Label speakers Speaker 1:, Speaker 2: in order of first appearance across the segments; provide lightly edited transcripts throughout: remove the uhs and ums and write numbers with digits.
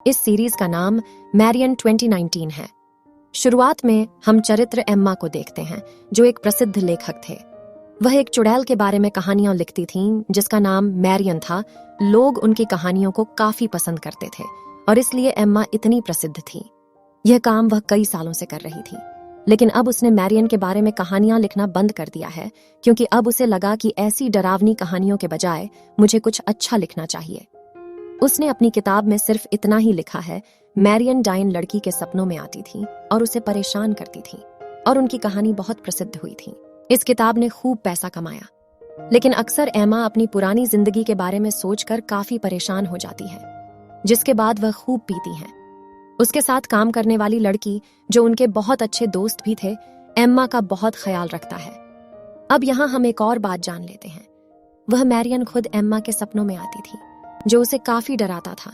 Speaker 1: इस सीरीज का नाम मैरियन 2019 है। शुरुआत में हम चरित्र एम्मा को देखते हैं, जो एक प्रसिद्ध लेखक थे। वह एक चुड़ैल के बारे में कहानियां लिखती थीं, जिसका नाम मैरियन था। लोग उनकी कहानियों को काफी पसंद करते थे और इसलिए एम्मा इतनी प्रसिद्ध थी। यह काम वह कई सालों से कर रही थी, लेकिन अब उसने मैरियन के बारे में कहानियां लिखना बंद कर दिया है, क्योंकि अब उसे लगा कि ऐसी डरावनी कहानियों के बजाय मुझे कुछ अच्छा लिखना चाहिए। उसने अपनी किताब में सिर्फ इतना ही लिखा है, मैरियन डाइन लड़की के सपनों में आती थी और उसे परेशान करती थी, और उनकी कहानी बहुत प्रसिद्ध हुई थी। इस किताब ने खूब पैसा कमाया, लेकिन अक्सर एम्मा अपनी पुरानी जिंदगी के बारे में सोचकर काफी परेशान हो जाती है, जिसके बाद वह खूब पीती है। उसके साथ काम करने वाली लड़की, जो उनके बहुत अच्छे दोस्त भी थे, एम्मा का बहुत ख्याल रखता है। अब यहाँ हम एक और बात जान लेते हैं। वह मैरियन खुद एम्मा के सपनों में आती थी, जो उसे काफी डराता था।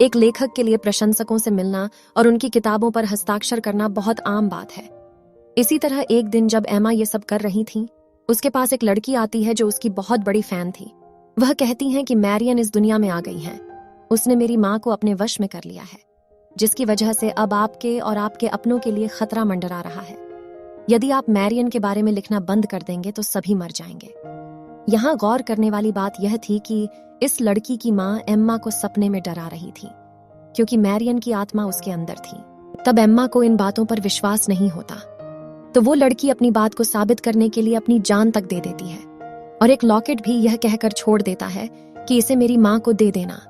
Speaker 1: एक लेखक के लिए प्रशंसकों से मिलना और उनकी किताबों पर हस्ताक्षर करना बहुत आम बात है। इसी तरह एक दिन जब एम्मा ये सब कर रही थी, उसके पास एक लड़की आती है जो उसकी बहुत बड़ी फैन थी। वह कहती है कि मैरियन इस दुनिया में आ गई है। उसने मेरी माँ को अपने वश में कर लिया है, जिसकी वजह से अब आपके और आपके अपनों के लिए खतरा मंडरा रहा है। यदि आप मैरियन के बारे में लिखना बंद कर देंगे तो सभी मर जाएंगे। यहाँ गौर करने वाली बात यह थी कि इस लड़की की माँ एम्मा को सपने में डरा रही थी, क्योंकि मैरियन की आत्मा उसके अंदर थी। तब एम्मा को इन बातों पर विश्वास नहीं होता, तो वो लड़की अपनी बात को साबित करने के लिए अपनी जान तक दे देती है, और एक लॉकेट भी यह कहकर छोड़ देता है कि इसे मेरी माँ को दे देना।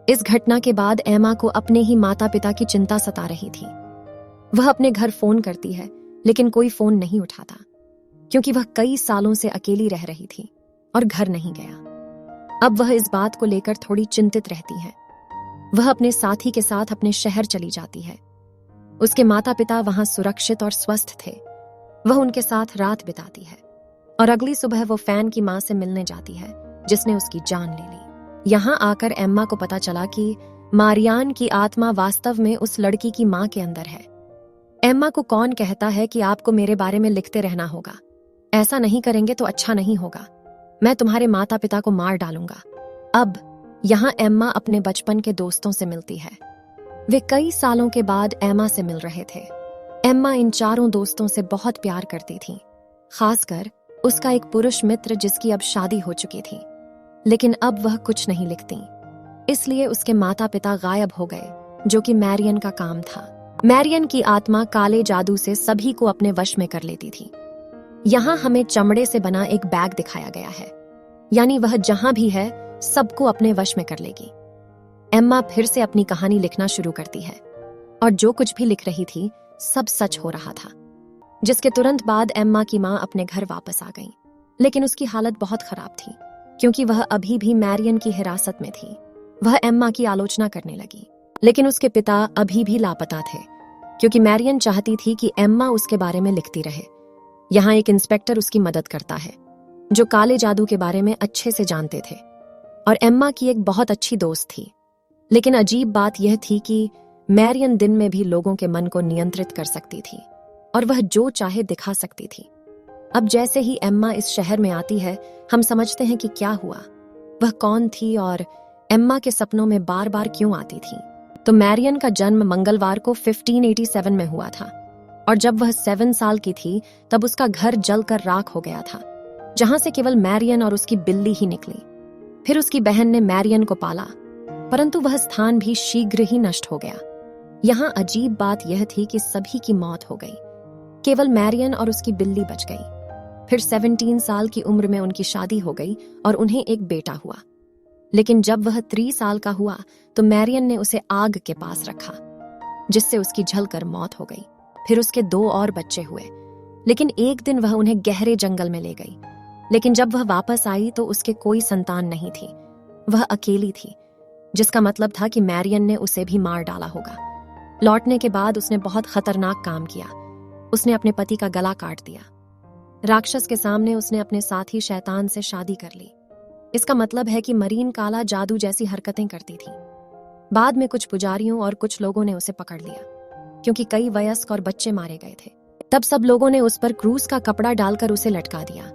Speaker 1: इस घटना के बाद एम्मा को अपने ही माता पिता की चिंता सता रही थी। वह अपने घर फोन करती है, लेकिन कोई फोन नहीं उठाता, क्योंकि वह कई सालों से अकेली रह रही थी और घर नहीं गया। अब वह इस बात को लेकर थोड़ी चिंतित रहती है। वह अपने साथी के साथ अपने शहर चली जाती है। उसके माता पिता वहां सुरक्षित और स्वस्थ थे। वह उनके साथ रात बिताती है और अगली सुबह वो फैन की मां से मिलने जाती है, जिसने उसकी जान ले ली। यहां आकर एम्मा को पता चला कि मारियान की आत्मा वास्तव में उस लड़की की मां के अंदर है। एम्मा को कौन कहता है कि आपको मेरे बारे में लिखते रहना होगा? ऐसा नहीं करेंगे तो अच्छा नहीं होगा। मैं तुम्हारे माता पिता को मार डालूंगा। अब यहाँ एम्मा अपने बचपन के दोस्तों से मिलती है। वे कई सालों के बाद एम्मा से मिल रहे थे। एम्मा इन चारों दोस्तों से बहुत प्यार करती थी, खासकर उसका एक पुरुष मित्र जिसकी अब शादी हो चुकी थी। लेकिन अब वह कुछ नहीं लिखती, इसलिए उसके माता पिता गायब हो गए, जो कि मैरियन का काम था। मैरियन की आत्मा काले जादू से सभी को अपने वश में कर लेती थी। यहाँ हमें चमड़े से बना एक बैग दिखाया गया है, यानी वह जहां भी है सबको अपने वश में कर लेगी। एम्मा फिर से अपनी कहानी लिखना शुरू करती है, और जो कुछ भी लिख रही थी सब सच हो रहा था। जिसके तुरंत बाद एम्मा की मां अपने घर वापस आ गई, लेकिन उसकी हालत बहुत खराब थी, क्योंकि वह अभी भी मैरियन की हिरासत में थी। वह एम्मा की आलोचना करने लगी, लेकिन उसके पिता अभी भी लापता थे, क्योंकि मैरियन चाहती थी कि एम्मा उसके बारे में लिखती रहे। यहाँ एक इंस्पेक्टर उसकी मदद करता है, जो काले जादू के बारे में अच्छे से जानते थे, और एम्मा की एक बहुत अच्छी दोस्त थी। लेकिन अजीब बात यह थी कि मैरियन दिन में भी लोगों के मन को नियंत्रित कर सकती थी, और वह जो चाहे दिखा सकती थी। अब जैसे ही एम्मा इस शहर में आती है, हम समझते हैं कि क्या हुआ, वह कौन थी और एम्मा के सपनों में बार बार क्यों आती थी। तो मैरियन का जन्म मंगलवार को 1587 में हुआ था, और जब वह 7 साल की थी तब उसका घर जलकर राख हो गया था, जहां से केवल मैरियन और उसकी बिल्ली ही निकली। फिर उसकी बहन ने मैरियन को पाला, परंतु वह स्थान भी शीघ्र ही नष्ट हो गया। यहाँ अजीब बात यह थी कि सभी की मौत हो गई, केवल मैरियन और उसकी बिल्ली बच गई। फिर 17 साल की उम्र में उनकी शादी हो गई और उन्हें एक बेटा हुआ। लेकिन जब वह 3 साल का हुआ तो मैरियन ने उसे आग के पास रखा, जिससे उसकी जलकर मौत हो गई। फिर उसके 2 और बच्चे हुए, लेकिन एक दिन वह उन्हें गहरे जंगल में ले गई। लेकिन जब वह वापस आई तो उसके कोई संतान नहीं थी। वह अकेली थी, जिसका मतलब था कि मैरियन ने उसे भी मार डाला होगा। लौटने के बाद उसने बहुत खतरनाक काम किया। उसने अपने पति का गला काट दिया। राक्षस के सामने उसने अपने साथी शैतान से शादी कर ली। इसका मतलब है कि मरीन काला जादू जैसी हरकतें करती थी। बाद में कुछ पुजारियों और कुछ लोगों ने उसे पकड़ लिया, क्योंकि कई वयस्क और बच्चे मारे गए थे। तब सब लोगों ने उस पर क्रूस का कपड़ा डालकर उसे लटका दिया।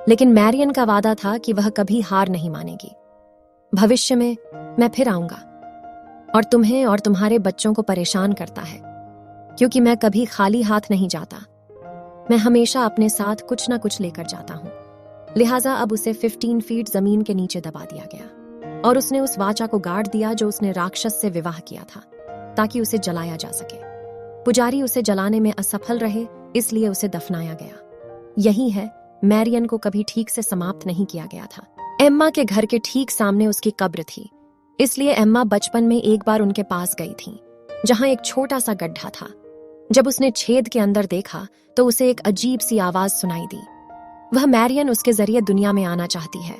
Speaker 1: लेकिन मैरियन का वादा था कि वह कभी हार नहीं मानेगी। भविष्य में मैं फिर आऊंगा। और तुम्हें और तुम्हारे बच्चों को परेशान करता है, क्योंकि मैं कभी खाली हाथ नहीं जाता। मैं हमेशा अपने साथ कुछ ना कुछ लेकर जाता हूँ। लिहाजा अब उसे 15 फीट जमीन के नीचे दबा दिया गया और उसने उस वाचा को गाड़ दिया जो उसने राक्षस से विवाह किया था, ताकि उसे जलाया जा सके। पुजारी उसे जलाने में असफल रहे, इसलिए उसे दफनाया गया। यही है, मैरियन को कभी ठीक से समाप्त नहीं किया गया था। एम्मा के घर के ठीक सामने उसकी कब्र थी, इसलिए एम्मा बचपन में एक बार उनके पास गई थी, जहां एक छोटा सा गड्ढा था। जब उसने छेद के अंदर देखा तो उसे एक अजीब सी आवाज सुनाई दी। वह मैरियन उसके जरिए दुनिया में आना चाहती है,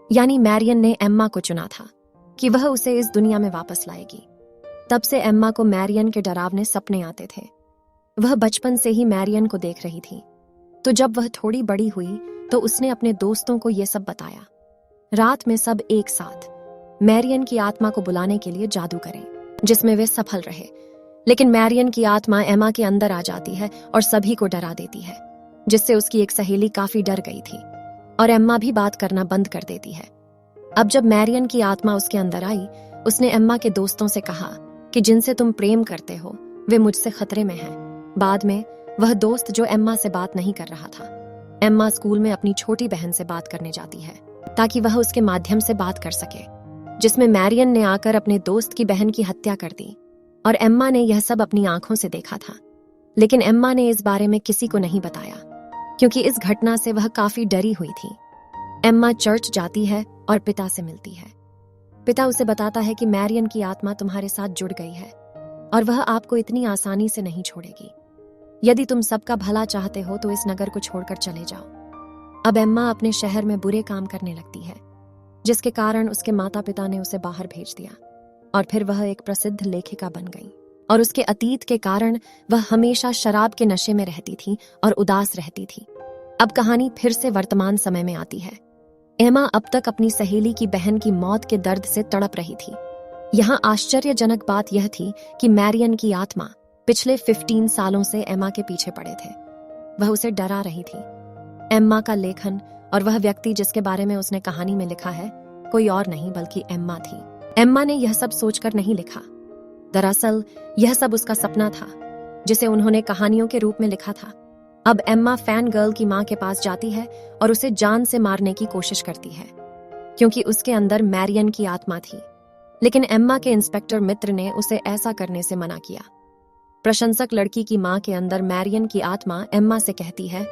Speaker 1: यानी मैरियन ने एम्मा को चुना था कि वह उसे इस दुनिया में वापस लाएगी। तब से एम्मा को मैरियन के डरावने सपने आते थे। वह बचपन से ही मैरियन को देख रही थी। तो जब वह थोड़ी बड़ी हुई तो उसने अपने दोस्तों को यह सब बताया। रात में सब एक साथ मैरियन की आत्मा को बुलाने के लिए जादू करें, जिसमें वे सफल रहे। लेकिन मैरियन की आत्मा एम्मा के अंदर आ जाती है और सभी को डरा देती है, जिससे उसकी एक सहेली काफी डर गई थी और एम्मा भी बात करना बंद कर देती है। अब जब मैरियन की आत्मा उसके अंदर आई, उसने एम्मा के दोस्तों से कहा कि जिनसे तुम प्रेम करते हो वे मुझसे खतरे में हैं। बाद में वह दोस्त जो एम्मा से बात नहीं कर रहा था, एम्मा स्कूल में अपनी छोटी बहन से बात करने जाती है ताकि वह उसके माध्यम से बात कर सके, जिसमें मैरियन ने आकर अपने दोस्त की बहन की हत्या कर दी और एम्मा ने यह सब अपनी आंखों से देखा था। लेकिन एम्मा ने इस बारे में किसी को नहीं बताया, क्योंकि इस घटना से वह काफी डरी हुई थी। एम्मा चर्च जाती है और पिता से मिलती है। पिता उसे बताता है कि मैरियन की आत्मा तुम्हारे साथ जुड़ गई है और वह आपको इतनी आसानी से नहीं छोड़ेगी। यदि तुम सबका भला चाहते हो तो इस नगर को छोड़कर चले जाओ। अब एम्मा अपने शहर में बुरे काम करने लगती है, जिसके कारण उसके माता पिता ने उसे बाहर भेज दिया और फिर वह एक प्रसिद्ध लेखिका बन गई। और उसके अतीत के कारण वह हमेशा शराब के नशे में रहती थी और उदास रहती थी। अब कहानी फिर से वर्तमान समय में आती है। एम्मा अब तक अपनी सहेली की बहन की मौत के दर्द से तड़प रही थी। यहाँ आश्चर्यजनक बात यह थी कि मैरियन की आत्मा पिछले 15 सालों से एम्मा के पीछे पड़े थे। वह उसे डरा रही थी। एम्मा का लेखन और वह व्यक्ति जिसके बारे में उसने कहानी में लिखा है, कोई और नहीं बल्कि एम्मा थी। एम्मा ने यह सब सोचकर नहीं लिखा। दरअसल यह सब उसका सपना था, जिसे उन्होंने कहानियों के रूप में लिखा था। अब एम्मा फैन गर्ल की मां के पास जाती है और उसे जान से मारने की कोशिश करती है, क्योंकि उसके अंदर मैरियन की आत्मा थी। लेकिन एम्मा के इंस्पेक्टर मित्र ने उसे ऐसा करने से मना किया। प्रशंसक लड़की की मां के अंदर मैरियन की आत्मा एम्मा से कहती है,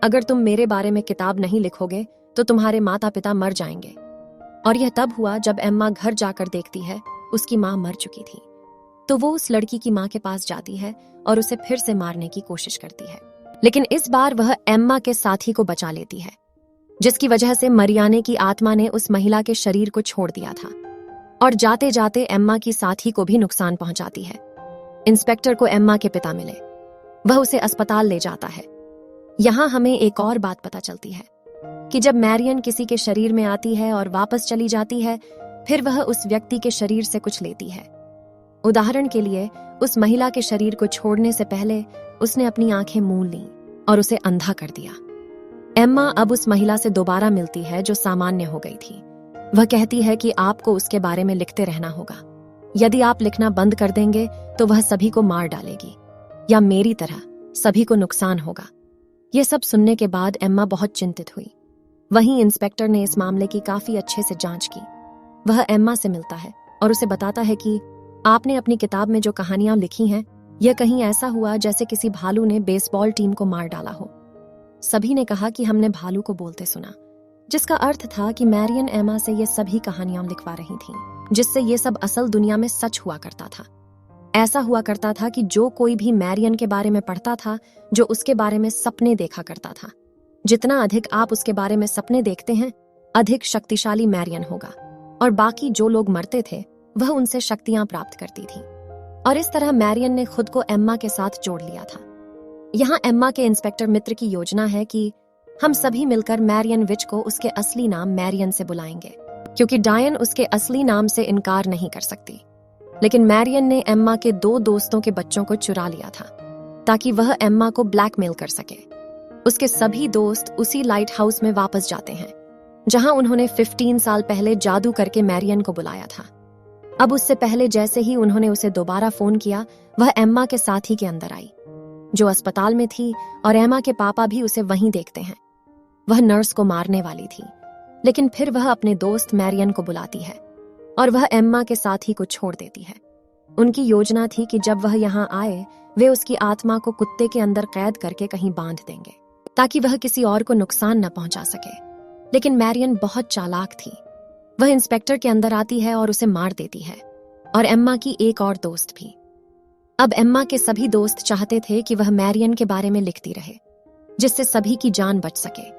Speaker 1: अगर तुम मेरे बारे में किताब नहीं लिखोगे तो तुम्हारे माता पिता मर जाएंगे। और यह तब हुआ जब एम्मा घर जाकर देखती है उसकी मां मर चुकी थी। तो वो उस लड़की की मां के पास जाती है और उसे फिर से मारने की कोशिश करती है, लेकिन इस बार वह एम्मा के साथी को बचा लेती है, जिसकी वजह से मरियाने की आत्मा ने उस महिला के शरीर को छोड़ दिया था और जाते जाते एम्मा की साथी को भी नुकसान पहुंचाती है। इंस्पेक्टर को एम्मा के पिता मिले, वह उसे अस्पताल ले जाता है। यहाँ हमें एक और बात पता चलती है कि जब मैरियन किसी के शरीर में आती है और वापस चली जाती है, फिर वह उस व्यक्ति के शरीर से कुछ लेती है। उदाहरण के लिए, उस महिला के शरीर को छोड़ने से पहले उसने अपनी आंखें मूंद लीं और उसे अंधा कर दिया। एम्मा अब उस महिला से दोबारा मिलती है जो सामान्य हो गई थी। वह कहती है कि आपको उसके बारे में लिखते रहना होगा। यदि आप लिखना बंद कर देंगे तो वह सभी को मार डालेगी, या मेरी तरह सभी को नुकसान होगा। यह सब सुनने के बाद एम्मा बहुत चिंतित हुई। वहीं इंस्पेक्टर ने इस मामले की काफी अच्छे से जांच की। वह एम्मा से मिलता है और उसे बताता है कि आपने अपनी किताब में जो कहानियां लिखी हैं, यह कहीं ऐसा हुआ जैसे किसी भालू ने बेसबॉल टीम को मार डाला हो। सभी ने कहा कि हमने भालू को बोलते सुना, जिसका अर्थ था कि मैरियन एम्मा से ये सभी कहानियां लिखवा रही थीं, जिससे ये सब असल दुनिया में सच हुआ करता था। ऐसा हुआ करता था कि जो कोई भी मैरियन के बारे में पढ़ता था, जो उसके बारे में सपने देखा करता था, जितना अधिक आप उसके बारे में सपने देखते हैं, अधिक शक्तिशाली मैरियन होगा, और बाकी जो लोग मरते थे वह उनसे शक्तियां प्राप्त करती थी। और इस तरह मैरियन ने खुद को एम्मा के साथ जोड़ लिया था। यहाँ एम्मा के इंस्पेक्टर मित्र की योजना है कि हम सभी मिलकर मैरियन विच को उसके असली नाम मैरियन से बुलाएंगे, क्योंकि डायन उसके असली नाम से इनकार नहीं कर सकती। लेकिन मैरियन ने एम्मा के 2 दोस्तों के बच्चों को चुरा लिया था ताकि वह एम्मा को ब्लैकमेल कर सके। उसके सभी दोस्त उसी लाइट हाउस में वापस जाते हैं जहां उन्होंने 15 साल पहले जादू करके मैरियन को बुलाया था। अब उससे पहले जैसे ही उन्होंने उसे दोबारा फोन किया, वह एम्मा के साथी के अंदर आई, जो अस्पताल में थी, और एम्मा के पापा भी उसे वहीं देखते हैं। वह नर्स को मारने वाली थी, लेकिन फिर वह अपने दोस्त मैरियन को बुलाती है और वह एम्मा के साथी को छोड़ देती है। उनकी योजना थी कि जब वह यहाँ आए, वे उसकी आत्मा को कुत्ते के अंदर कैद करके कहीं बांध देंगे, ताकि वह किसी और को नुकसान न पहुंचा सके। लेकिन मैरियन बहुत चालाक थी। वह इंस्पेक्टर के अंदर आती है और उसे मार देती है, और एम्मा की एक और दोस्त भी। अब एम्मा के सभी दोस्त चाहते थे कि वह मैरियन के बारे में लिखती रहे, जिससे सभी की जान बच सके।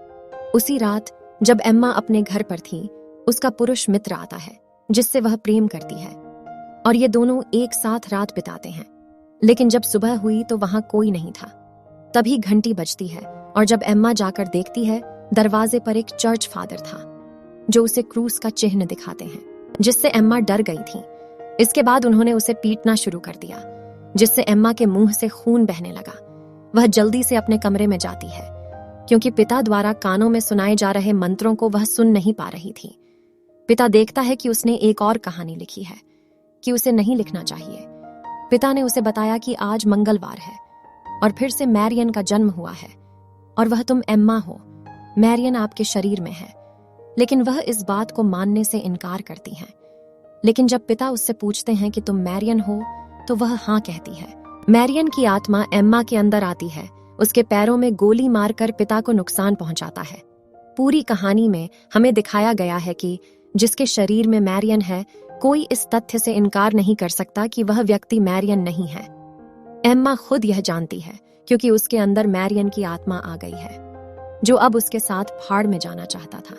Speaker 1: उसी रात जब एम्मा अपने घर पर थी, उसका पुरुष मित्र आता है जिससे वह प्रेम करती है, और ये दोनों एक साथ रात बिताते हैं। लेकिन जब सुबह हुई तो वहां कोई नहीं था। तभी घंटी बजती है, और जब एम्मा जाकर देखती है, दरवाजे पर एक चर्च फादर था, जो उसे क्रूस का चिन्ह दिखाते हैं, जिससे एम्मा डर गई थी। इसके बाद उन्होंने उसे पीटना शुरू कर दिया, जिससे एम्मा के मुंह से खून बहने लगा। वह जल्दी से अपने कमरे में जाती है, क्योंकि पिता द्वारा कानों में सुनाए जा रहे मंत्रों को वह सुन नहीं पा रही थी। पिता देखता है कि उसने एक और कहानी लिखी है, कि उसे नहीं लिखना चाहिए। पिता ने उसे बताया कि आज मंगलवार है और फिर से मैरियन का जन्म हुआ है, और वह तुम एम्मा हो। मैरियन आपके शरीर में है। लेकिन वह इस बात को मानने से इनकार करती हैं। लेकिन जब पिता उससे पूछते हैं कि तुम मैरियन हो, तो वह हाँ कहती है। मैरियन की आत्मा एम्मा के अंदर आती है, उसके पैरों में गोली मारकर पिता को नुकसान पहुंचाता है। पूरी कहानी में हमें दिखाया गया है कि जिसके शरीर में मैरियन है, कोई इस तथ्य से इनकार नहीं कर सकता कि वह व्यक्ति मैरियन नहीं है। एम्मा खुद यह जानती है, क्योंकि उसके अंदर मैरियन की आत्मा आ गई है, जो अब उसके साथ फाड़ में जाना चाहता था।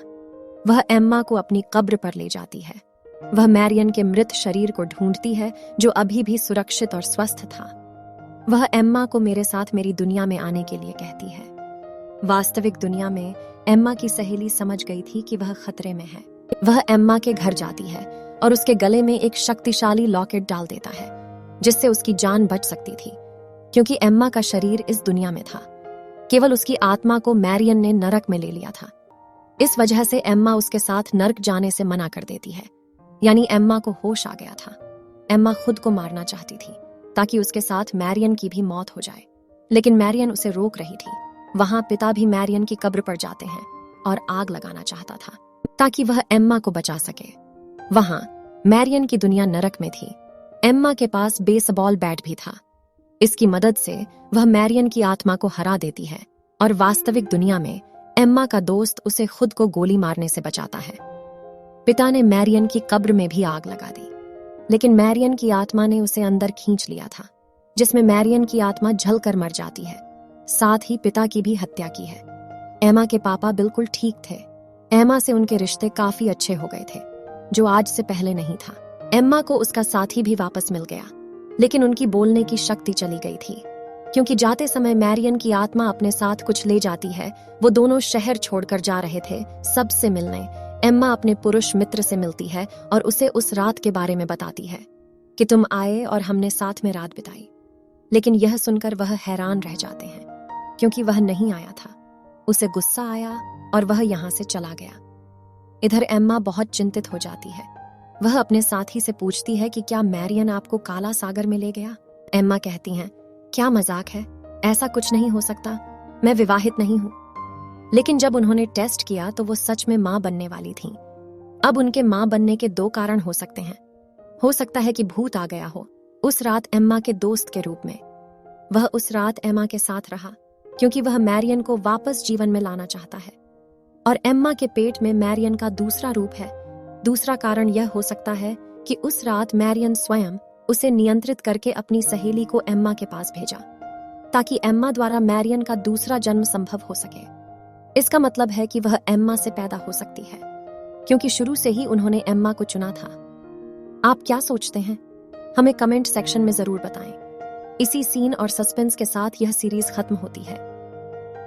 Speaker 1: वह एम्मा को अपनी कब्र पर ले जाती है। वह मैरियन के मृत शरीर को ढूंढती है, जो अभी भी सुरक्षित और स्वस्थ था। वह एम्मा को मेरे साथ मेरी दुनिया में आने के लिए कहती है। वास्तविक दुनिया में एम्मा की सहेली समझ गई थी कि वह खतरे में है। वह एम्मा के घर जाती है और उसके गले में एक शक्तिशाली लॉकेट डाल देता है, जिससे उसकी जान बच सकती थी, क्योंकि एम्मा का शरीर इस दुनिया में था। केवल उसकी आत्मा को मैरियन ने नरक में ले लिया था। इस वजह से एम्मा उसके साथ नरक जाने से मना कर देती है, यानी एम्मा को होश आ गया था। एम्मा खुद को मारना चाहती थी, ताकि उसके साथ मैरियन की भी मौत हो जाए, लेकिन मैरियन उसे रोक रही थी। वहां पिता भी मैरियन की कब्र पर जाते हैं और आग लगाना चाहता था, ताकि वह एम्मा को बचा सके। वहां मैरियन की दुनिया नरक में थी। एम्मा के पास बेसबॉल बैट भी था। इसकी मदद से वह मैरियन की आत्मा को हरा देती है, और वास्तविक दुनिया में एम्मा का दोस्त उसे खुद को गोली मारने से बचाता है। पिता ने मैरियन की कब्र में भी आग लगा दी, लेकिन मैरियन की आत्मा ने उसे अंदर खींच लिया था, जिसमें मैरियन की आत्मा जलकर मर जाती है। साथ ही पिता की भी हत्या की है। एम्मा के पापा बिल्कुल ठीक थे। एम्मा से उनके रिश्ते काफी अच्छे हो गए थे, जो आज से पहले नहीं था। एम्मा को उसका साथी भी वापस मिल गया, लेकिन उनकी बोलने की शक्ति चली गई थी, क्योंकि जाते समय मैरियन की आत्मा अपने साथ कुछ ले जाती है। वो दोनों शहर छोड़कर जा रहे थे सबसे मिलने। एम्मा अपने पुरुष मित्र से मिलती है और उसे उस रात के बारे में बताती है कि तुम आए और हमने साथ में रात बिताई। लेकिन यह सुनकर वह हैरान रह जाते हैं, क्योंकि वह नहीं आया था। उसे गुस्सा आया और वह यहाँ से चला गया। इधर एम्मा बहुत चिंतित हो जाती है। वह अपने साथी से पूछती है कि क्या मैरियन आपको काला सागर में ले गया। एम्मा कहती हैं, क्या मजाक है, ऐसा कुछ नहीं हो सकता, मैं विवाहित नहीं हूं। लेकिन जब उन्होंने टेस्ट किया तो वो सच में मां बनने वाली थीं। अब उनके मां बनने के दो कारण हो सकते हैं। हो सकता है कि भूत आ गया हो उस रात एम्मा के दोस्त के रूप में। वह उस रात एम्मा के साथ रहा, क्योंकि वह मैरियन को वापस जीवन में लाना चाहता है, और एम्मा के पेट में मैरियन का दूसरा रूप है। दूसरा कारण यह हो सकता है कि उस रात मैरियन स्वयं उसे नियंत्रित करके अपनी सहेली को एम्मा के पास भेजा, ताकि एम्मा द्वारा मैरियन का दूसरा जन्म संभव हो सके। इसका मतलब है कि वह एम्मा से पैदा हो सकती है, क्योंकि शुरू से ही उन्होंने एम्मा को चुना था। आप क्या सोचते हैं? हमें कमेंट सेक्शन में जरूर बताएं। इसी सीन और सस्पेंस के साथ यह सीरीज खत्म होती है।